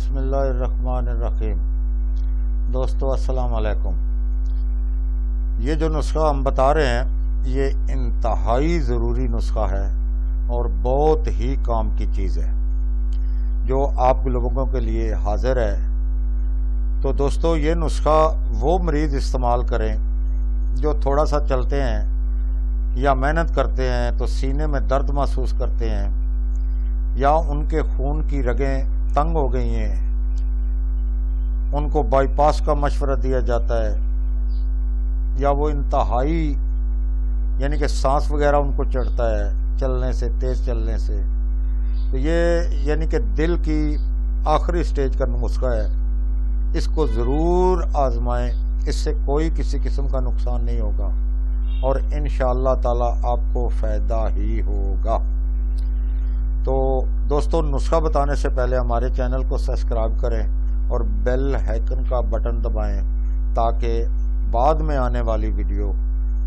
بسم اللہ الرحمن الرحیم۔ دوستو السلام علیکم۔ یہ جو نسخہ ہم بتا رہے ہیں یہ انتہائی ضروری نسخہ ہے اور بہت ہی کام کی چیز ہے جو آپ لوگوں کے لیے حاضر ہے۔ تو دوستو یہ نسخہ وہ مریض استعمال کریں جو تھوڑا سا چلتے ہیں یا محنت کرتے ہیں تو سینے میں درد محسوس کرتے ہیں، یا ان کے خون کی رگیں تنگ ہو گئی ہیں، ان کو بائی پاس کا مشورہ دیا جاتا ہے، یا وہ انتہائی یعنی کہ سانس وغیرہ ان کو چڑھتا ہے چلنے سے، تیز چلنے سے۔ تو یہ یعنی کہ دل کی آخری سٹیج کا نسخہ ہے، اس کو ضرور آزمائیں، اس سے کوئی کسی قسم کا نقصان نہیں ہوگا اور انشاءاللہ تعالی آپ کو فائدہ ہی ہوگا۔ تو دوستو نسخہ بتانے سے پہلے ہمارے چینل کو سبسکرائب کریں اور بیل آئیکن کا بٹن دبائیں تاکہ بعد میں آنے والی ویڈیو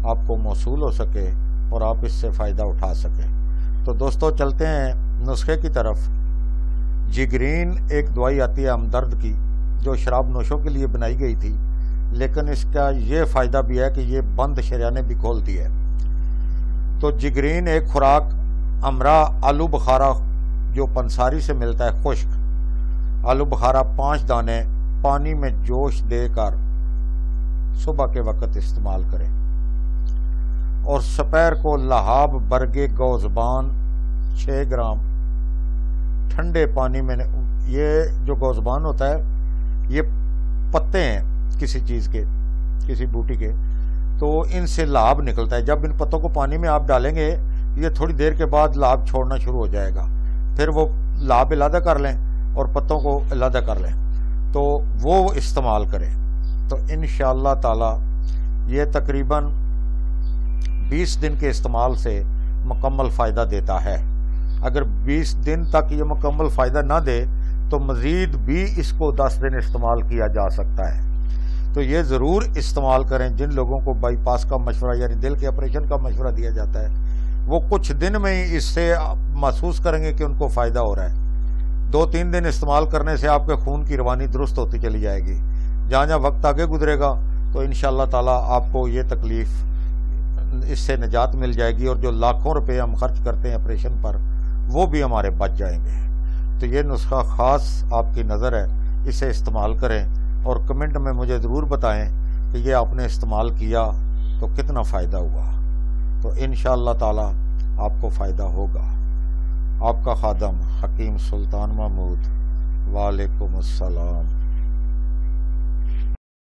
آپ کو موصول ہو سکے اور آپ اس سے فائدہ اٹھا سکیں۔ تو دوستو چلتے ہیں نسخے کی طرف۔ جگرین ایک دوائی آتی ہے ہمدرد کی جو شراب نوشوں کے لیے بنائی گئی تھی، لیکن اس کا یہ فائدہ بھی ہے کہ یہ بند شریانے بھی کھولتی ہے۔ تو جگرین ایک خوراک امرا آلو بخارا جو پنساری سے ملتا ہے خشک آلو بخارا 5 دانے پانی میں جوش دے کر صبح کے وقت استعمال کریں، اور سپیر کو لہاب برگے گوزبان 6 گرام ٹھنڈے پانی میں۔ یہ جو گوزبان ہوتا ہے یہ پتے ہیں کسی چیز کے، کسی بوٹی کے، تو ان سے لعاب نکلتا ہے۔ جب ان پتوں کو پانی میں آپ ڈالیں گے یہ تھوڑی دیر کے بعد لعاب چھوڑنا شروع ہو جائے گا، پھر وہ لعاب علیحدہ کر لیں اور پتوں کو علیحدہ کر لیں تو وہ استعمال کریں۔ تو انشاءاللہ تعالی یہ تقریباً 20 دن کے استعمال سے مکمل فائدہ دیتا ہے۔ اگر 20 دن تک یہ مکمل فائدہ نہ دے تو مزید بھی اس کو 10 دن استعمال کیا جا سکتا ہے۔ تو یہ ضرور استعمال کریں جن لوگوں کو بائی پاس کا مشورہ یعنی دل کے آپریشن کا مشورہ دیا جاتا ہے، وہ کچھ دن میں ہی اس سے محسوس کریں گے کہ ان کو فائدہ ہو رہا ہے۔ 2-3 دن استعمال کرنے سے آپ کے خون کی روانی درست ہوتی چلی جائے گی۔ جہاں جہاں وقت آگے گزرے گا تو انشاءاللہ تعالی آپ کو یہ تکلیف اس سے نجات مل جائے گی، اور جو لاکھوں روپے ہم خرچ کرتے ہیں آپریشن پر وہ بھی ہمارے بچ جائیں گے۔ تو یہ نسخہ خاص آپ کی نظر ہے، اسے استعمال کریں اور کمنٹ میں مجھے ضرور بتائیں کہ یہ آپ نے استعمال کیا تو کتنا فائدہ ہوا۔ تو انشاءاللہ تعالی آپ کو فائدہ ہوگا۔ آپ کا خادم حکیم سلطان محمود۔ وعلیکم السلام۔